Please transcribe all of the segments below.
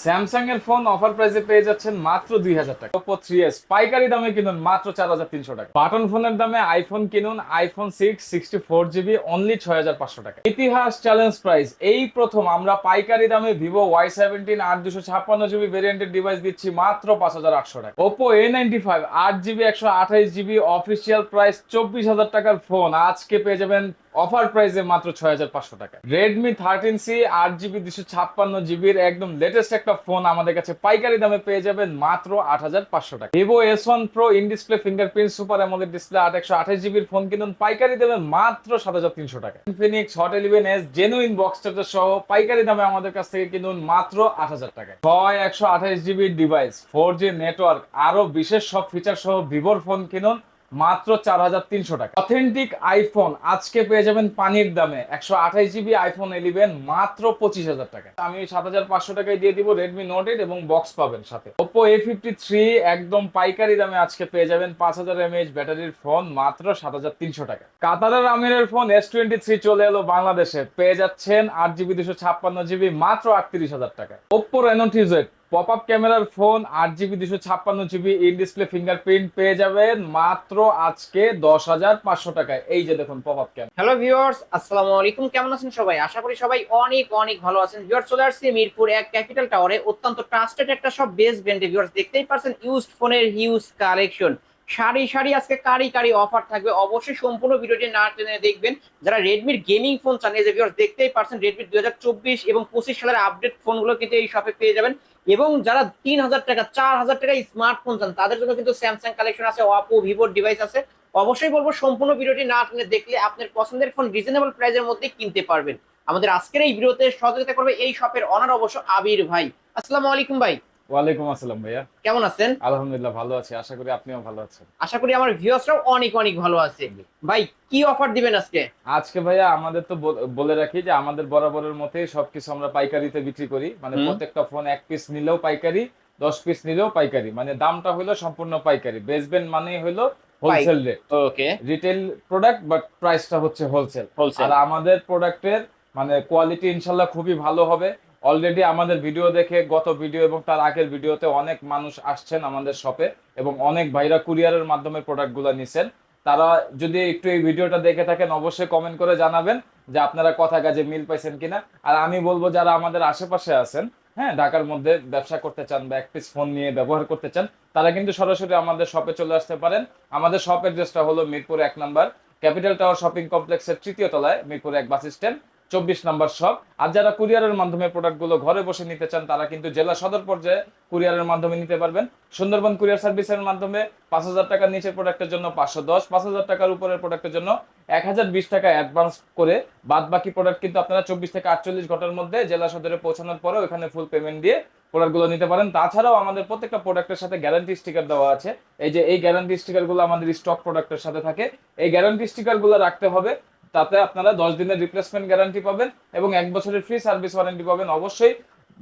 Samsung এর phone offer প্রাইসে পেয়ে যাচ্ছেন মাত্র 2000 টাকা। Oppo 3s পাইকারি দামে কিনুন মাত্র 4300 টাকা। বাটন ফোনের দামে আইফোন কিনুন, আইফোন 6 64GB অনলি 6500 টাকা। ইতিহাস চ্যালেঞ্জ প্রাইস, এই প্রথম আমরা পাইকারি দামে ভিভো Y17 8 256GB ভেরিয়েন্টের ডিভাইস দিচ্ছি মাত্র 5800 টাকা। Oppo A95 8GB 128GB official price 24000 টাকার ফোন আজকে পেয়ে যাবেন অফার প্রাইসে মাত্র 6500 টাকা। Redmi 13C 8GB 256GB এর একদম লেটেস্ট একটা ফোন আমাদের কাছে পাইকারি দামে পেয়ে যাবেন মাত্র 8500 টাকা। Vivo S1 Pro in display fingerprint super AMOLED display 8128GB এর ফোন কিনুন পাইকারি দামে মাত্র 7300 টাকা। Infinix Hot 11s genuine box charger সহ পাইকারি দামে আমাদের কাছ থেকে কিনুন মাত্র 8000 টাকা। 128GB ডিভাইস, 4G নেটওয়ার্ক, আরো বিশেষ সব ফিচার সহ ভিভোর ফোন কিনুন মাত্র 4300 টাকা। অথেন্টিক আইফোন আজকে পেয়ে যাবেন পানির দামে 128GB আইফোন 11 মাত্র 25000 টাকা। আমি 7500 টাকায় দিয়ে দিব Redmi Note 8 এবং বক্স পাবেন সাথে। Oppo A53 একদম পাইকারি দামে আজকে পেয়ে যাবেন 5000 mAh ব্যাটারির ফোন মাত্র 7300 টাকা। কাতারের আমিরের ফোন S23 চলে এলো বাংলাদেশে, পেয়ে যাচ্ছেন 8GB 256GB মাত্র 38000 টাকা। Oppo Reno TZ pop up ক্যামেরার phone 8GB 256GB in display fingerprint পেয়ে যাবেন মাত্র আজকে 10500 টাকায়। এই যে দেখুন pop up camera. Hello viewers, আসসালামু আলাইকুম। কেমন আছেন সবাই? আশা করি সবাই অনেক অনেক ভালো আছেন। ভিউয়ার্স, চলে আসছি মিরপুর এক ক্যাপিটাল টাওয়ারে অত্যন্ত ট্রাস্টেড একটা সব বেস্ট ব্র্যান্ডে। ভিউয়ার্স, দেখতেই পারছেন ইউজড ফোনের হিউজ কালেকশন, সারি সারি আজকে কারি কারি অফার থাকবে। অবশ্যই সম্পূর্ণ ভিডিওটি না টেনে দেখবেন। যারা রেডমির গেমিং ফোন চান, এই যে ভিউয়ার্স দেখতেই পারছেন রেডমির 2024 এবং 25 সালের আপডেট ফোনগুলো কিন্তু এই শপে পেয়ে যাবেন। এবং যারা 3000 টাকা 4000 টাকা স্মার্টফোন চান, তাদের জন্য কিন্তু স্যামসাং কালেকশন আছে, ওপো ভিভোর ডিভাইস আছে। অবশ্যই বলবো সম্পূর্ণ ভিডিওটি না টেনে দেখলে আপনার পছন্দের ফোন রিজনেবল প্রাইসের মধ্যে কিনতে পারবেন। আমাদের আজকের এই ভিডিওতে সহযোগিতা করবে এই শপের অনার অবশ্য আবির ভাই। আসসালামু আলাইকুম ভাই। ওয়ালাইকুম আসসালাম ভাইয়া, কেমন আছেন? আলহামদুলিল্লাহ ভালো আছি, আশা করি আপনিও ভালো আছেন। আশা করি আমার ভিউয়ার্সরাও অনেক অনেক ভালো আছে। ভাই, কি অফার দিবেন আজকে? আজকে ভাইয়া আমাদের তো বলে রাখি যে আমাদের বরাবরের মতোই সবকিছু আমরা পাইকারিতে বিক্রি করি, মানে প্রত্যেকটা ফোন 1 পিস নিলেও পাইকারি, 10 পিস নিলেও পাইকারি, মানে দামটা হলো সম্পূর্ণ পাইকারি। বেসবেন মানে হলো wholesale rate. Okay, retail product but প্রাইসটা হচ্ছে হোলসেল। আর আমাদের প্রোডাক্টের মানে কোয়ালিটি ইনশাল্লাহ খুবই ভালো হবে। অলরেডি আমাদের ভিডিও দেখে গত ভিডিও এবং তার আগের ভিডিওতে অনেক মানুষ আসছেন আমাদের শপে এবং অনেক ভাইরা কুরিয়ারের মাধ্যমে প্রোডাক্টগুলো নিছেন। তারা যদি একটু এই ভিডিওটা দেখে থাকেন অবশ্যই কমেন্ট করে জানাবেন যে আপনারা কথা কাজে মিল পাইছেন কিনা। আর আমি বলবো যারা আমাদের আশেপাশে আছেন, হ্যাঁ, ঢাকার মধ্যে ব্যবসা করতে চান বা এক পিস ফোন নিয়ে ব্যবহার করতে চান, তারা কিন্তু সরাসরি আমাদের শপে চলে আসতে পারেন। আমাদের শপ অ্যাড্রেসটা হলো Mirpur 1 number capital tower shopping কমপ্লেক্সের 3য় তলায়, Mirpur 1 bus stand, 24 number shop. আর যারা কুরিয়ারের মাধ্যমে প্রোডাক্টগুলো ঘরে বসে নিতে চান, তারা কিন্তু জেলা সদর পর্যায়ে কুরিয়ারের মাধ্যমে নিতে পারবেন। সুন্দরবন কুরিয়ার সার্ভিসের মাধ্যমে 5000 টাকার নিচের প্রোডাক্টের জন্য 510, 5000 টাকার উপরের প্রোডাক্টের জন্য 1020 টাকা অ্যাডভান্স করে বাদ বাকি প্রোডাক্ট কিন্তু আপনারা 24 থেকে 48 ঘন্টার মধ্যে জেলা সদরে পৌঁছানোর পরে ওখানে ফুল পেমেন্ট দিয়ে প্রোডাক্টগুলো নিতে পারেন। তাছাড়াও আমাদের প্রত্যেকটা প্রোডাক্টের সাথে গ্যারান্টি স্টিকার দেওয়া আছে। এই যে এই গ্যারান্টি স্টিকারগুলো আমাদের স্টক প্রোডাক্টের সাথে থাকে। এই গ্যারান্টি স্টিকারগুলো রাখতে হবে, তাতে আপনারা 10 দিনের রিপ্লেসমেন্ট গ্যারান্টি পাবেন এবং 1 বছরের ফ্রি সার্ভিস ওয়ারেন্টি পাবেন। অবশ্যই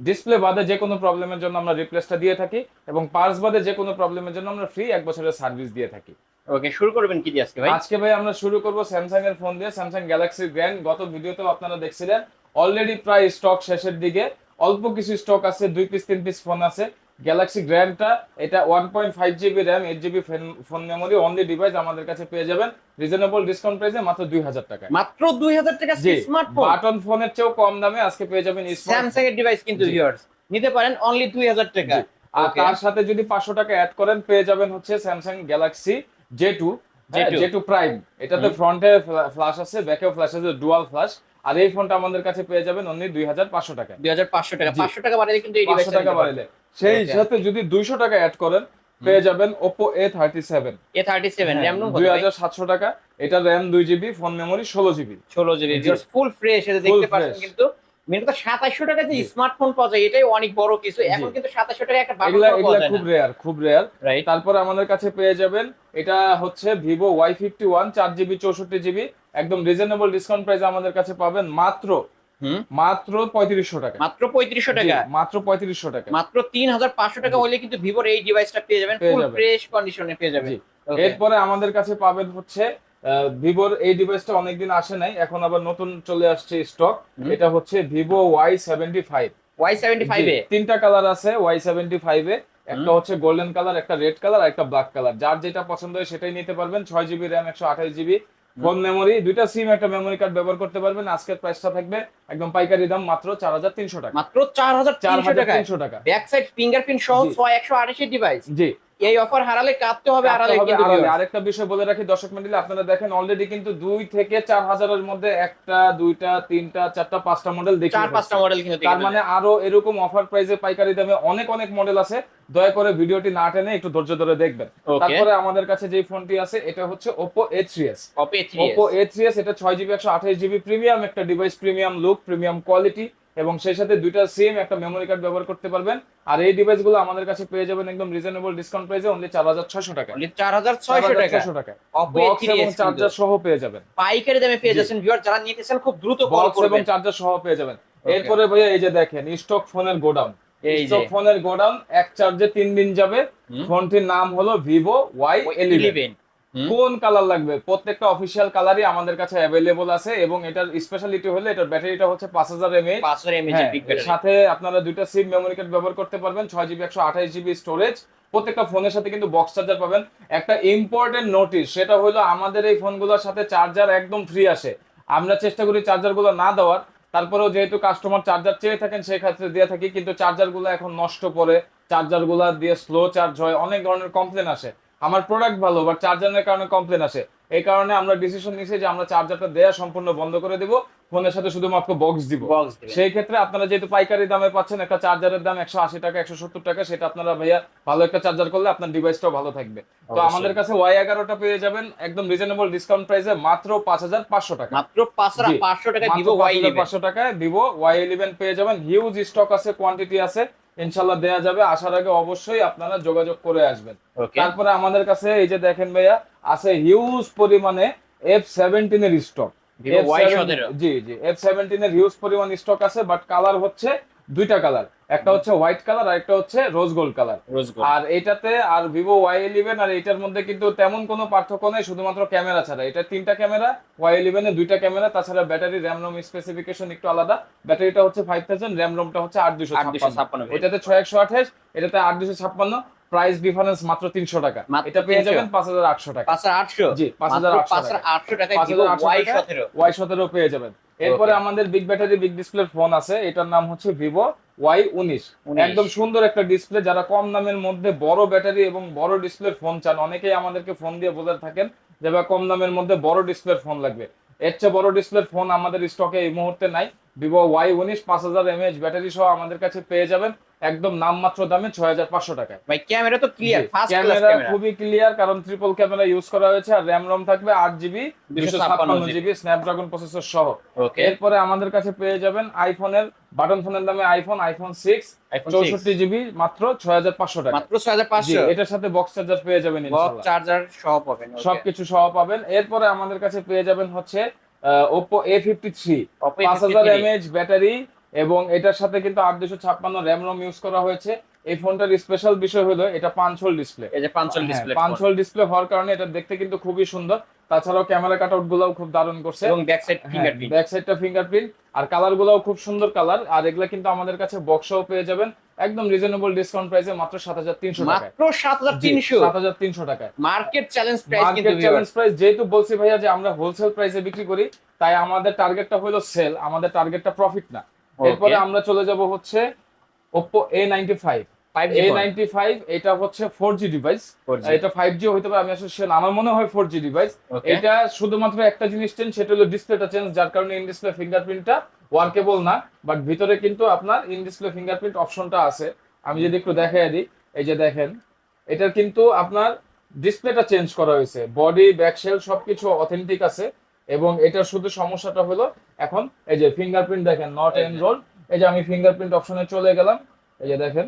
ডিসপ্লে বাদে যে কোনো প্রবলেমের জন্য আমরা রিপ্লেসটা দিয়ে থাকি এবং পার্টস বাদে যে কোনো প্রবলেমের জন্য আমরা ফ্রি 1 বছরের সার্ভিস দিয়ে থাকি। ওকে, শুরু করবেন কি দিয়ে আজকে ভাই? আজকে ভাই আমরা শুরু করব স্যামসাং এর ফোন দিয়ে, স্যামসাং গ্যালাক্সি গ্র্যান্ড। গত ভিডিওতেও আপনারা দেখছিলেন, অলরেডি প্রায় স্টক শেষের দিকে, অল্প কিছু স্টক আছে, 2 পিস 3 পিস ফোন আছে। গ্যালাক্সি গ্র্যান্ডটা এটা 1.5GB RAM 8GB phone memory only device আমাদের কাছে পেয়ে যাবেন রিজনেবল ডিসকাউন্ট প্রাইসে মাত্র 2000 টাকা। মাত্র 2000 টাকা স্মার্টফোন, বাটন ফোনের চেয়েও কম দামে আজকে পেয়ে যাবেন স্যামসাং এর ডিভাইস কিন্তু ভিউয়ার্স নিতে পারেন অনলি 2000 টাকা। আর তার সাথে যদি 500 টাকা অ্যাড করেন পেয়ে যাবেন হচ্ছে স্যামসাং গ্যালাক্সি J2 প্রাইম। এটাতে ফ্রন্টে ফ্ল্যাশ আছে, ব্যাকেও ফ্ল্যাশ আছে, ডুয়াল ফ্ল্যাশ। আর এই ফোনটা আমাদের কাছে পেয়ে যাবেন অনলি 2500 টাকা। 2500 টাকা, 500 টাকা বাড়ালে কিন্তু এই ডিভাইস 500 টাকা বাড়ালে সেই সাথে যদি 200 টাকা অ্যাড করেন পেয়ে যাবেন Oppo A37 র্যাম রুম 2700 টাকা। এটা RAM 2GB, phone memory 16GB। Viewers full fresh, এটা দেখতে পাচ্ছেন। কিন্তু মেন কথা 2700 টাকা যে স্মার্টফোন পাওয়া যায় এটাই অনেক বড় কিছু। এখন কিন্তু 2700 টাকা একটা বাটন ফোন পাওয়া যায় না, খুব রেয়ার। তারপরে আমাদের কাছে পেয়ে যাবেন এটা হচ্ছে Vivo Y51 4GB 64GB একদম রিজনেবল ডিসকাউন্ট প্রাইসে আমাদের কাছে পাবেন মাত্র 3500 টাকা। মাত্র 3500 টাকা, মাত্র 3500 টাকা, মাত্র 3500 টাকা হলে কিন্তু ভিভোর এই ডিভাইসটা পেয়ে যাবেন, ফুল ফ্রেশ কন্ডিশনে পেয়ে যাবেন। এরপরে আমাদের কাছে পাবেন হচ্ছে ভিভোর এই ডিভাইসটা অনেকদিন আসে নাই, এখন আবার নতুন চলে আসছে স্টক। এটা হচ্ছে Vivo Y75 Y75 এ তিনটা কালার আছে Y75 এ, একটা হচ্ছে গোল্ডেন কালার, একটা রেড কালার, একটা ব্ল্যাক কালার। যার যেটা পছন্দ হয় সেটাই নিতে পারবেন। 6 GB RAM, 128 GB phone memory, দুইটা সিম, একটা মেমোরি কার্ড ব্যবহার করতে পারবেন। আজকের প্রাইসটা থাকবে একদম পাইকারি দাম মাত্র 4300 টাকা। মাত্র 4300 টাকায় 4300 টাকা। ব্যাক সাইড ফিঙ্গারপ্রিন্ট সহ জি 128 ডিভাইস। জি। এই অফার হারালে কাঁদতে হবে কাটতে আড়ালে হবে কিন্তু আড়ালে। viewers। আরেকটা বিষয় বলে রাখি দর্শক মন্ডলী, আপনারা দেখেন অলরেডি কিন্তু 2 থেকে 4000 এর মধ্যে একটা, দুইটা, তিনটা, চারটা, পাঁচটা মডেল দেখিয়ে চার পাঁচটা ফেলছি। মডেল কিন্তু তার দেখে মানে আরো এরকম অফার প্রাইসে পাইকারি দামে অনেক অনেক মডেল আছে। দয়া করে ভিডিওটি না টেনে একটু ধৈর্য ধরে দেখবেন। ওকে। তারপরে আমাদের কাছে যে ফোনটি আছে এটা হচ্ছে Oppo A3s। Oppo A3s। Oppo A3s এটা 6 জিবি 128 জিবি প্রিমিয়াম একটা device, premium look, premium quality, এবং সেই সাথে দুইটা সিম, একটা মেমোরি কার্ড ব্যবহার করতে পারবেন। আর এই ডিভাইসগুলো আমাদের কাছে পেয়ে যাবেন একদম রিজনেবল ডিসকাউন্ট প্রাইসে অনলি 4600 টাকায়। অনলি 4600 টাকা 4600 টাকায় Oppo বক্স A3s এবং কিন্তু চার্জার সহ পেয়ে যাবেন। পাইকারি দামে পেয়ে জি। যাচ্ছেন ভিউয়ার, যারা নিতেছেন খুব দ্রুত কল বক্স এবং করবেন। চার্জার সহ পেয়ে যাবেন। Okay. এরপরে ভাইয়া এই যে দেখেন স্টক ফোনের গোডাউন। এই যে স্টক ফোনের গোডাউন, এক চার্জে 3 দিন যাবে। হুম। ফোনটির নাম হলো Vivo Y11। হুম। কোন কালার লাগবে? প্রত্যেকটা অফিশিয়াল কালারই আমাদের কাছে অ্যাভেলেবল আছে, এবং এটার স্পেশালিটি হলো এটার ব্যাটারিটা হচ্ছে 5000 mAh। 500 mAh হ্যাঁ, বিগ এর ব্যাটারি। সাথে আপনারা দুইটা সিম মেমোরি কার্ড ব্যবহার করতে পারবেন। 6 জিবি 128 জিবি স্টোরেজ। প্রত্যেকটা ফোনের সাথে কিন্তু বক্স চার্জার পাবেন। একটা ইম্পর্টেন্ট নোটিশ, সেটা হলো আমাদের এই ফোনগুলোর সাথে চার্জার একদম ফ্রি আসে। আমরা চেষ্টা করি চার্জারগুলো না দেওয়ার, তারপরেও যেহেতু কাস্টমার চার্জার চেয়ে থাকেন সেই ক্ষেত্রে দিয়ে থাকি। কিন্তু চার্জারগুলো এখন নষ্ট পড়ে, চার্জারগুলো দিয়ে স্লো চার্জ হয়, অনেক ধরনের কমপ্লেন আসে। আমার প্রোডাক্ট ভালো বাট চার্জারের কারণে কমপ্লেন আসে। এই কারণে আমরা ডিসিশন নিয়েছি যে আমরা চার্জারটা দেয়া সম্পূর্ণ বন্ধ করে দিব, ফোনের সাথে শুধুমাত্র বক্স দিব। বক্স দিবেন। সেই ক্ষেত্রে আপনারা যেহেতু পাইকারি দামে পাচ্ছেন, একটা চার্জারের দাম 180 টাকা 170 টাকা, সেটা আপনারা ভাইয়া ভালো একটা চার্জার করলে আপনার ডিভাইসটাও ভালো থাকবে। তো অবশ্যই। আমাদের কাছে Y11টা পেয়ে যাবেন একদম রিজনেবল ডিসকাউন্ট প্রাইসে মাত্র 5500 টাকা। মাত্র 5500 টাকা মাত্র ভিভো Y11। 5500 টাকায় Vivo Y11 পেয়ে যাবেন। হিউজ স্টক আছে, কোয়ান্টিটি আছে, ইনশাআল্লাহ দেয়া যাবে। আসার আগে অবশ্যই আপনারা যোগাযোগ করে আসবেন। ওকে। তারপরে আমাদের কাছে এই যে দেখেন ভাইয়া আছে হিউজ পরিমাণে F17 এর স্টক। Vivo Y17। জি জি, F17 এর হিউজ পরিমাণ স্টক আছে, বাট কালার হচ্ছে দুইটা কালার, একটা হচ্ছে হোয়াইট কালার আর একটা হচ্ছে rose gold colour. Rose gold. আর এটাতে আর Vivo Y11 আর এটার মধ্যে কিন্তু তেমন কোনো পার্থক্য নেই, শুধুমাত্র ক্যামেরা ছাড়া। এটা তিনটা ক্যামেরা, Y11 এ দুইটা ক্যামেরা, তাছাড়া ব্যাটারি, র্যাম রোম স্পেসিফিকেশন একটু আলাদা। ব্যাটারিটা হচ্ছে 5000, র্যাম রোমটা হচ্ছে 8256। 8256 এটাতে 6128, এটাতে 8256। প্রাইস ডিফারেন্স মাত্র 300 টাকা। মাত্র এটা পেয়ে 300 যাবেন 5800 টাকা। 5800। জি, 5800 টাকা। 5800 টাকায় ভিভো 5800 Y17। Y17 পেয়ে যাবেন। এরপরে আমাদের বিগ ব্যাটারি বিগ ডিসপ্লের ফোন আছে, এটার নাম হচ্ছে Vivo Y19। একদম সুন্দর একটা ডিসপ্লে। যারা কম দামের মধ্যে বড় ব্যাটারি এবং বড় ডিসপ্লের ফোন চান, অনেকেই আমাদেরকে ফোন দিয়ে বলে থাকেন যে ভাই কম দামের মধ্যে বড় ডিসপ্লের ফোন লাগবে। এর চেয়ে বড় ডিসপ্লের ফোন আমাদের স্টকে এই মুহূর্তে নাই। Vivo Y19 5000 mAh ব্যাটারি সহ আমাদের কাছে পেয়ে যাবেন একদম নামমাত্র দামে 6500 টাকায়। ভাই ক্যামেরা তো clear, first class camera camera. খুবই ক্লিয়ার, কারণ ট্রিপল ক্যামেরা ইউজ করা হয়েছে। আর র্যাম রোম থাকবে 8 জিবি 256 জিবি স্ন্যাপড্রাগন প্রসেসর সহ। ওকে। এরপরে আমাদের কাছে পেয়ে যাবেন আইফোনের, বাটন ফোনের দামে আইফোন 6 iPhone 6 64 জিবি মাত্র 6500 টাকা। মাত্র জি, 6500। এটার সাথে বক্স চার্জার পেয়ে যাবেন বক্স ইনশাআল্লাহ। চার্জার সহ পাবেন। ওকে। সবকিছু সহ পাবেন। এরপরে আমাদের কাছে পেয়ে যাবেন হচ্ছে Oppo A53 Oppo 5000 A53 mAh battery, এবং এটার সাথে কিন্তু 8256 র্যাম রোম ইউজ করা হয়েছে। এই ফোনটার স্পেশাল বিষয় হলো এটা পাঁচ হোল ডিসপ্লে। এই যে 5 হোল ডিসপ্লে পাঁচ হোল ডিসপ্লে হওয়ার কারণে এটা দেখতে কিন্তু খুবই সুন্দর। তাছাড়াও ক্যামেরা কাটআউট গুলাও খুব দারুণ করছে, এবং ব্যাক সাইড ফিঙ্গারপ্রিন্ট। ব্যাক সাইডটা ফিঙ্গারপ্রিন্ট, আর কালার গুলাও খুব সুন্দর কালার। আর এগুলা কিন্তু আমাদের কাছে বক্সও পেয়ে যাবেন একদম রিজনেবল ডিসকাউন্ট প্রাইসে মাত্র 7300 টাকায়। মাত্র 7300। 7300 টাকায় মার্কেট চ্যালেঞ্জ প্রাইস কিন্তু মার্কেট চ্যালেঞ্জ প্রাইস। যেহেতু বলছি ভাইয়া যে আমরা হোলসেল প্রাইসে বিক্রি করি, তাই আমাদের টার্গেটটা হলো সেল, আমাদের টার্গেটটা প্রফিট না। এরপরে আমরা চলে যাব হচ্ছে Oppo A95। 5G phone. A95 এটা হচ্ছে 4G ডিভাইস। 4G এটা 5G হইতে পারে, আমি আসলে sure না। আমার মনে হয় 4G ডিভাইস। ওকে। এটা শুধুমাত্র একটা জিনিস চেঞ্জ, সেটা হলো ডিসপ্লেটা চেঞ্জ, যার কারণে ইন ডিসপ্লে ফিঙ্গারপ্রিন্টটা ওয়ার্কেবল না। বাট ভিতরে কিন্তু আপনার ইন ডিসপ্লে ফিঙ্গারপ্রিন্ট অপশনটা আছে। আমি যদি একটু দেখাই দিই, এই যে দেখেন, এটার কিন্তু আপনার ডিসপ্লেটা চেঞ্জ করা হয়েছে, বডি ব্যাকশেল সবকিছু অথেন্টিক আছে। এবং এটার শুধু সমস্যাটা হলো এখন এই যে ফিঙ্গারপ্রিন্ট দেখেন নট এনরোল। এই যে আমি ফিঙ্গারপ্রিন্ট অপশনে চলে গেলাম, এই যে দেখেন,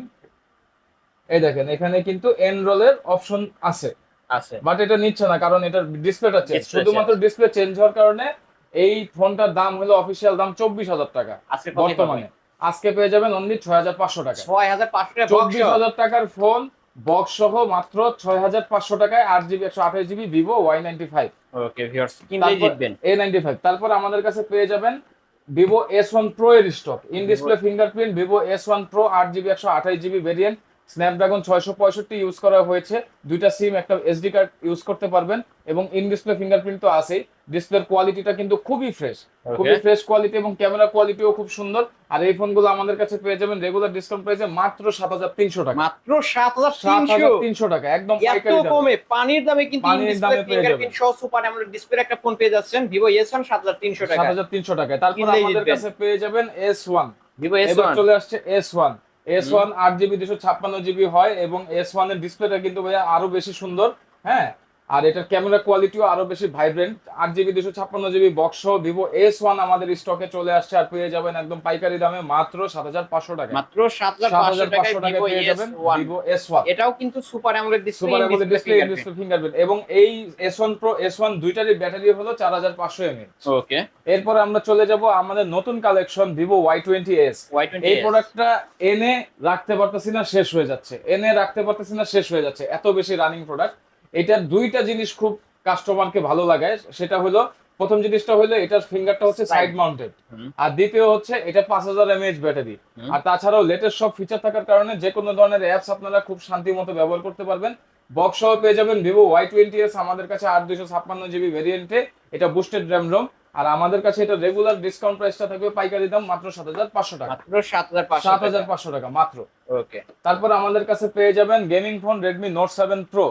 এই দেখেন এখানে কিন্তু এনরোলের অপশন আছে, আছে। বাট এটা নিচ্ছে না, কারণ এটার ডিসপ্লেটা চেঞ্জ। Display শুধুমাত্র ডিসপ্লে চেঞ্জ হওয়ার কারণে এই ফোনটার দাম হলো অফিসিয়াল দাম 24000 টাকা আজকে কত বর্তমানে। আজকে পেয়ে যাবেন অনলি 6500 টাকা। 6500 টাকা বক্স। 24000 টাকার ফোন বক্স সহ মাত্র 6500 টাকায় 8 GB 128 GB Vivo Y95। Okay viewers, কিনলেই জিতবেন। A95। তারপর আমাদের কাছে পেয়ে যাবেন ভিভো S1 Pro এর স্টক, in display fingerprint Vivo S1 Pro 8GB 128GB variant, Snapdragon 665 use করা হয়েছে, দুইটা সিম একটা এসডি কার্ড ইউজ করতে পারবেন এবং ইন ডিসপ্লে ফিঙ্গারপ্রিন্ট তো আছেই। ডিসপ্লের কোয়ালিটিটা কিন্তু খুবই ফ্রেশ, খুবই ফ্রেশ কোয়ালিটি এবং ক্যামেরা কোয়ালিটিও খুব সুন্দর। আর এই ফোনগুলো আমাদের কাছে পেয়ে যাবেন রেগুলার ডিসকাউন্ট প্রাইসে মাত্র 7300 টাকা, মাত্র 7300 7300 টাকা, একদম এত পাইকারি দামে। কমে পানির দামে কিন্তু পানির ডিসপ্লে দামে পেয়ে ফিঙ্গারপ্রিন্ট সহ সুপার অ্যামোলেড ডিসপ্লে একটা ফোন পেয়ে যাচ্ছেন ভিভো S1 7300 টাকা। 7300 টাকায়। তারপর কিনলেই আমাদের জিতবেন। কাছে পেয়ে যাবেন S1, ভিভো এবার S1 চলে আসছে S1 8GB 256GB হয় এবং S1 এর ডিসপ্লেটা কিন্তু ভাইয়া আরো বেশি সুন্দর। হ্যাঁ, আর এটার ক্যামেরা কোয়ালিটিও আরো বেশি ভাইব্রেন্ট। 8GB 256GB বক্স সহ ভিভো S1 আমাদের স্টকে চলে আসছে আর পেয়ে যাবেন একদম পাইকারি দামে মাত্র 7500 টাকা, মাত্র 7500 টাকায় 7500 টাকায় ভিভো পেয়ে যাবেন S1। Vivo S1। এটাও কিন্তু super AMOLED display, super AMOLED display, in display fingerprint এবং এই S1 Pro S1 দুইটারই ব্যাটারি হলো 4500 mAh। ওকে, এরপরে আমরা চলে যাব আমাদের নতুন কালেকশন ভিভো Y20s। এই প্রোডাক্টটা এনে রাখতে পারতেছি না, শেষ হয়ে যাচ্ছে, এনে রাখতে পারতেছি না, শেষ হয়ে যাচ্ছে, এত বেশি রানিং প্রোডাক্ট। এটার দুইটা জিনিস খুব কাস্টমারকে ভালো লাগায়, সেটা হলো প্রথম জিনিসটা হলো এটার ফিঙ্গারটা হচ্ছে সাইড মাউন্টেড, আর দ্বিতীয় হচ্ছে এটা 5000 mAh ব্যাটারি। আর তাছাড়াও লেটেস্ট সব ফিচার থাকার কারণে যে কোনো ধরনের অ্যাপস আপনারা খুব শান্তি মতো ব্যবহার করতে পারবেন। বক্স সহ পেয়ে যাবেন ভিভো Y20s আমাদের কাছে 8256GB ভেরিয়েন্টে, এটা বুস্টেড র্যাম রোম। আর আমাদের কাছে এটা রেগুলার ডিসকাউন্ট প্রাইসটা থাকবে পাইকারি দাম মাত্র 7500 টাকা, মাত্র 7500 টাকা মাত্র। ওকে, তারপর আমাদের কাছে পেয়ে যাবেন gaming phone Redmi Note 7 Pro।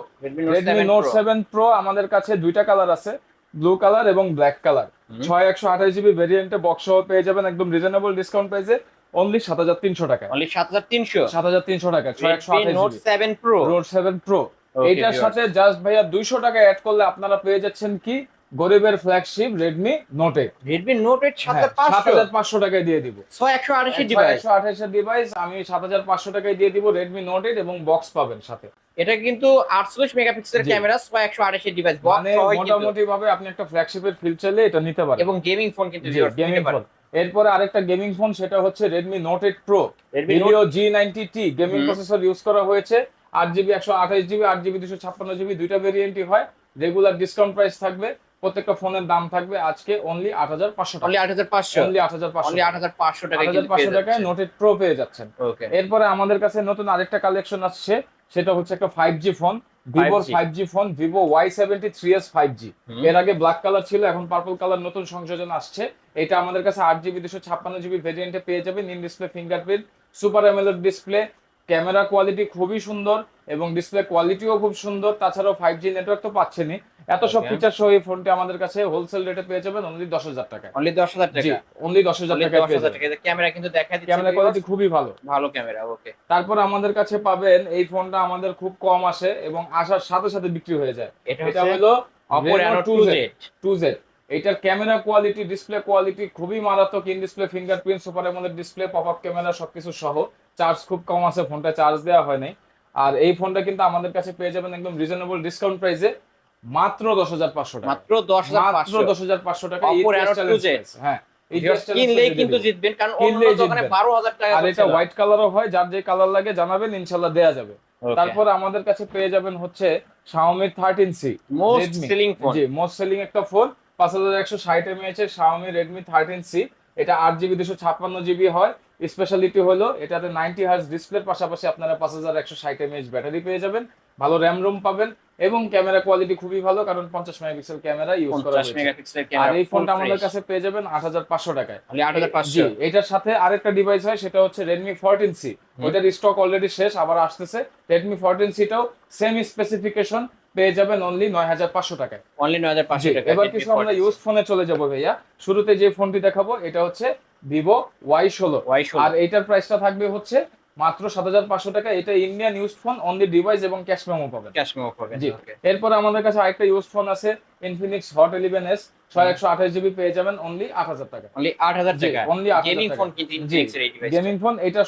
Redmi Note 7 Pro আমাদের কাছে দুইটা কালার আছে, ব্লু কালার এবং ব্ল্যাক কালার। 6128GB ভেরিয়েন্টে বক্স সহ পেয়ে যাবেন একদম রিজনেবল ডিসকাউন্ট প্রাইসে অনলি 7300 টাকা, অনলি 7300 7300 টাকা। Redmi Note 7 Pro। Note 7 Pro এইটার সাথে জাস্ট ভাইয়া 200 টাকা অ্যাড করলে আপনারা পেয়ে যাচ্ছেন কি গরিবের flagship Redmi Note 8। Redmi Note 8 7500 টাকায় দিয়ে দিব, 128 ডিভাইস, 128 এর ডিভাইস আমি 7500 টাকায় দিয়ে দিব Redmi Note 8 এবং বক্স পাবেন সাথে। এটা কিন্তু 48 মেগাপিক্সেলের ক্যামেরা, 128 ডিভাইস বক্স মানে সহ মোটামুটি ভাবে আপনি একটা ফ্ল্যাগশিপের ফিল চাইলে এটা নিতে পারেন এবং গেমিং ফোন কিন্তু গেমিং ফোন। এরপরে আরেকটা গেমিং ফোন সেটা হচ্ছে Redmi Note 8 Pro Helio G90T gaming processor use করা হয়েছে। 8GB 128GB 8GB 256GB দুইটা ভেরিয়েন্টই হয়, রেগুলার ডিসকাউন্ট প্রাইস থাকবে, প্রত্যেকটা ফোনের দাম থাকবে আজকে অনলি 8500 টাকা, অনলি 8500, অনলি 8500, অনলি 8500 টাকায় 8500 টাকায় Note 8 Pro পেয়ে যাচ্ছেন। ওকে, এরপরে আমাদের কাছে নতুন আরেকটা কালেকশন আসছে, সেটা হচ্ছে একটা 5G ফোন, ভিভোর 5G phone Vivo Y73s 5G। এর আগে ব্ল্যাক কালার ছিল, এখন পার্পল কালার নতুন সংযোজন আসছে। এটা আমাদের কাছে 8GB 256GB ভেরিয়েন্টে পেয়ে যাবেন, in display fingerprint, super AMOLED display, camera quality খুবই সুন্দর এবং ডিসপ্লে কোয়ালিটিও খুব সুন্দর। তাছাড়াও 5G নেটওয়ার্ক তো পাচ্ছেনই, এত সব ফিচার সহ এই ফোনটি আমাদের কাছে হোলসেল রেটে পেয়ে যাবেন অনলি 10000 টাকা, অনলি 10000 টাকা, অনলি 10000 টাকা পেয়ে যাবেন। ক্যামেরা কিন্তু দেখা দিচ্ছে, ক্যামেরা কোয়ালিটি খুবই ভালো, ভালো ক্যামেরা। ওকে, তারপর আমাদের কাছে পাবেন এই ফোনটা আমাদের খুব কম আসে এবং আসার সাথে সাথে বিক্রি হয়ে যায়, এটা হলো Oppo Reno 2Z। এটার ক্যামেরা কোয়ালিটি, ডিসপ্লে কোয়ালিটি খুবই মারাত্মক, in display fingerprint, super AMOLED display, pop up camera সবকিছু সহ। চার্জ খুব কম আছে, ফোনটা চার্জ দেওয়া হয় নাই। আর এই ফোনটা কিন্তু আমাদের কাছে পেয়ে যাবেন একদম রিজনেবল ডিসকাউন্ট প্রাইসে মাত্র 10500 টাকা, মাত্র 10500 টাকা। Oppo Reno 2Z। হ্যাঁ, কিনলেই কিন্তু জিতবেন, কারণ অন্য দোকানে 12000 টাকা। আর এটা হোয়াইট কালারও হয়, যার যে কালার লাগে জানাবেন, ইনশাআল্লাহ দেয়া যাবে। তারপর আমাদের কাছে পেয়ে যাবেন হচ্ছে Xiaomi 13C, most selling phone, জি মোস্ট সেলিং একটা ফোন, 5160 mAh এর Xiaomi Redmi 13C। এটা 8GB 256GB হয়। স্পেশালিটি হলো এটাতে 90Hz ডিসপ্লের পাশাপাশি আপনারা 5160 mAh ব্যাটারি পেয়ে যাবেন, ভালো র্যাম রোম পাবেন এবং ক্যামেরা কোয়ালিটি খুবই ভালো, কারণ 50 মেগাপিক্সেল ক্যামেরা ইউজ করা হয়েছে। আর এই ফোনটা আমাদের কাছে পেয়ে যাবেন 8500 টাকায়, 8500। এটার সাথে আরেকটা ডিভাইস হয়, সেটা হচ্ছে Redmi 14C। ওটার স্টক অলরেডি শেষ, আবার আসতেছে। Redmi 14C টাও সেম স্পেসিফিকেশন পেয়ে যাবেন অনলি 9500 টাকায়, অনলি 9500 টাকা। এবার কিছু আমরা ইউজ ফোনে চলে যাব ভাইয়া। শুরুতে যে ফোনটি দেখাবো এটা হচ্ছে Vivo Y16, আর এটার প্রাইসটা থাকবে হচ্ছে মাত্র 7500 টাকা। এটা Indian use phone, only device এবং ক্যাশ মেমো পাবেন, ক্যাশ মেমো পাবেন। জি। এরপর আমাদের কাছে আরেকটা ইউজ ফোন আছে Infinix Hot 11s, 6128GB পেয়ে যাবেন অনলি 8000 টাকা, অনলি 8000 টাকা। অনলি 8000 গেমিং ফোন কিন্তু Infinix এর এই ডিভাইস, গেমিং ফোন। এটা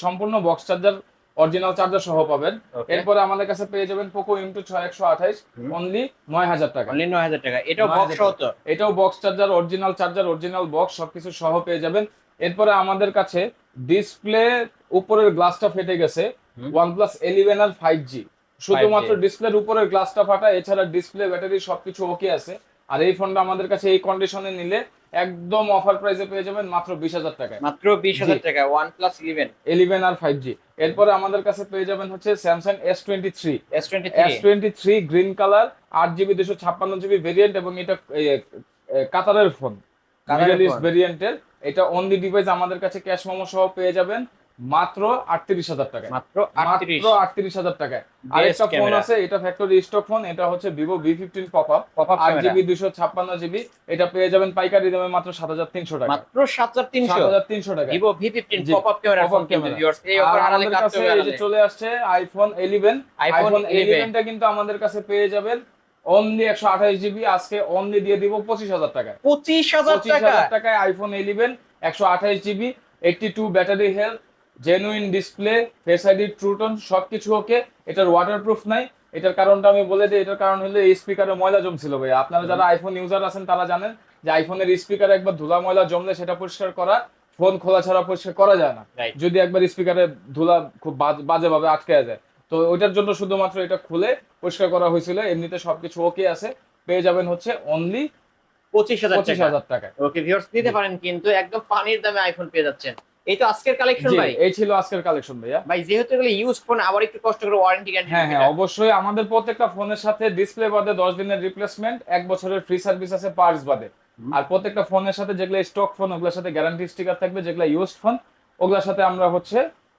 সম্পূর্ণ বক্স চার্জার, অরিজিনাল চার্জার সহ পাবেন। এরপরে আমাদের কাছে পেয়ে যাবেন Poco M2 6128 অনলি 9000 টাকা, অনলি 9000 টাকা। এটাও বক্স সহ তো, এটাও বক্স চার্জার, অরিজিনাল বক্স সবকিছু সহ পেয়ে যাবেন। এরপরে আমাদের কাছে ডিসপ্লে উপরের গ্লাসটা ফেটে গেছে, OnePlus 11 আর 5G, শুধুমাত্র ডিসপ্লের উপরের গ্লাসটা ফাটা, এছাড়া ডিসপ্লে ব্যাটারি সবকিছু ওকে আছে। আর এই ফোনটা আমাদের কাছে এই কন্ডিশনে নিলে একদম অফার প্রাইসে পেয়ে যাবেন মাত্র 20,000 টাকায়। মাত্র 20,000 টাকা OnePlus 11 11 আর 5G। এরপরে আমাদের কাছে পেয়ে যাবেন হচ্ছে Samsung S23। S23 S23 green colour, 8GB 256GB variant, এবং এটা কাতারের ফোন, কালারের মিডল ইস্ট ফোন ভেরিয়েন্টের। এটা অনলি ডিভাইস আমাদের কাছে ক্যাশ মেমো সহ পেয়ে যাবেন মাত্র 38,000 টাকায়। মাত্র মাত্র 38 38,000 টাকায়। আরেকটা ফোন ক্যামেরা আছে, এটা ফ্যাক্টরি স্টক ফোন, এটা হচ্ছে Vivo V15 popup, popup camera 8GB 256GB। এটা পেয়ে যাবেন পাইকারি দামে মাত্র 7,300 টাকা। মাত্র 7,300 7,300 টাকা। Vivo V15 জি, পপআপ ক্যামেরা ফোন পপআপ কিন্তু ক্যামেরা। ভিউয়ার্স এই আর অফার হারালে আমাদের কাটতে কাছে হবে এই যে হারালে। চলে আসছে আইফোন 11। আইফোন আইফোন 11 11টা কিন্তু আমাদের কাছে পেয়ে যাবেন অনলি 128GB, আজকে অনলি দিয়ে দিব 25,000 টাকায়। 25,000 টাকা 25,000 টাকায় iPhone 11 128GB, 82 battery health, genuine display, face ID, True Tone সবকিছু ওকে। এটার ওয়াটারপ্রুফ নাই। এটার কারণটা আমি বলে দিই, এটার কারণ হলো এই স্পিকারে ময়লা জমছিল ভাই। আপনারা যারা আইফোন ইউজার আছেন তারা জানেন যে আইফোনের স্পিকারে একবার ধুলা ময়লা জমলে সেটা পরিষ্কার করা ফোন খোলা ছাড়া পরিষ্কার করা যায় না, রাইট যদি একবার স্পিকারে ধুলা খুব বাজে ভাবে আটকে যায়। তো ওইটার জন্য শুধুমাত্র এটা খুলে পরিষ্কার করা হয়েছিল। এমনিতে সবকিছু ওকে আছে। পেয়ে যাবেন হচ্ছে অনলি 25,000 টাকা 25,000 টাকায়। ওকে ভিউয়ার্স নিতে পারেন কিন্তু একদম পানির দামে আইফোন পেয়ে যাচ্ছেন। এই তো আজকের কালেকশন জি, ভাই। এই ছিল আজকের কালেকশন ভাইয়া। ভাই যেহেতু এগুলো ইউজ ফোন আবার একটু কষ্ট করে ওয়ারেন্টি গ্যারান্টি হ্যাঁ হ্যাঁ, অবশ্যই আমাদের প্রত্যেকটা ফোনের সাথে ডিসপ্লে বাদে 10 দিনের রিপ্লেসমেন্ট, 1 বছরের ফ্রি সার্ভিস আছে পার্টস বাদে। আর প্রত্যেকটা ফোনের সাথে যেগুলো স্টক ফোন ওগুলোর সাথে গ্যারান্টি স্টিকার থাকবে, যেগুলো ইউজড ফোন ওগুলোর সাথে আমরা হচ্ছে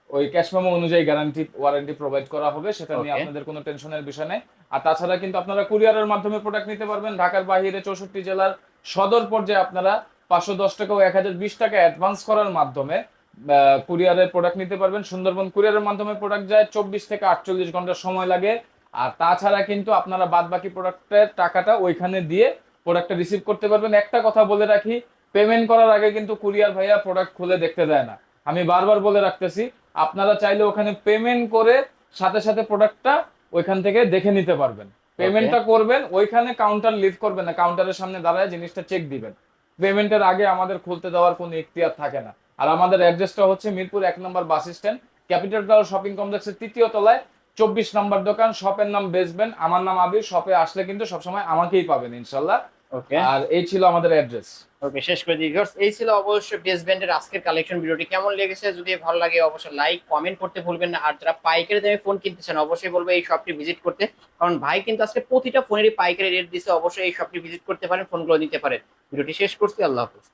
ওই ক্যাশ মেমো অনুযায়ী গ্যারান্টি ওয়ারেন্টি প্রোভাইড করা হবে, সেটা নিয়ে Okay. আপনাদের কোনো টেনশনের বিষয় নেই। আর তাছাড়া কিন্তু আপনারা কুরিয়ারের মাধ্যমে প্রোডাক্ট নিতে পারবেন। ঢাকার বাইরে 64 জেলার সদর পর্যায়ে আপনারা 510 টাকা ও 1020 টাকা অ্যাডভান্স করার মাধ্যমে কুরিয়ারের প্রোডাক্ট নিতে পারবেন। সুন্দরবন কুরিয়ারের মাধ্যমে প্রোডাক্ট যায় 24 থেকে 48 ঘন্টা সময় লাগে। আর তাছাড়া কিন্তু আপনারা বাদ বাকি প্রোডাক্টের টাকাটা ওইখানে দিয়ে প্রোডাক্টটা রিসিভ করতে পারবেন। একটা কথা বলে রাখি, পেমেন্ট করার আগে কিন্তু কুরিয়ার ভাইয়া প্রোডাক্ট খুলে দেখতে দেয় না। আমি বারবার বলে রাখতেছি, আপনারা চাইলে ওখানে পেমেন্ট করে সাথে সাথে প্রোডাক্টটা ওইখান থেকে দেখে নিতে পারবেন। পেমেন্টটা করবেন ওইখানে, কাউন্টার লিভ করবেন না, কাউন্টারের সামনে দাঁড়ায় জিনিসটা চেক দিবেন। পেমেন্টের আগে আমাদের খুলতে দেওয়ার কোনো ইখতিয়ার থাকে না। আর আমাদের অ্যাড্রেসটা হচ্ছে Mirpur 1 number bus stand, capital tower shopping কমপ্লেক্সের 3য় তলায় 24 নম্বর দোকান। শপের নাম বেসবেন, আমার নাম আবির। শপে আসলে কিন্তু সবসময় আমাকেই পাবেন ইনশাল্লাহ। ওকে আর এই ছিল আমাদের অ্যাড্রেস। ওকে শেষ করে দিই ভিউয়ার্স এই ছিল অবশ্যই বেস্ট ব্যান্ডের আজকের কালেকশন। ভিডিওটি কেমন লেগেছে যদি ভালো লাগে অবশ্যই লাইক কমেন্ট করতে ভুলবেন না। আর যারা পাইকারি দামে ফোন কিনতেছেন অবশ্যই বলবো এই শপটি ভিজিট করতে, কারণ ভাই কিন্তু আজকে প্রতিটা ফোনেরই পাইকারি রেট দিছে। অবশ্যই এই শপটি ভিজিট করতে পারেন, ফোনগুলো নিতে পারেন। ভিডিওটি শেষ করছি, আল্লাহ হাফেজ।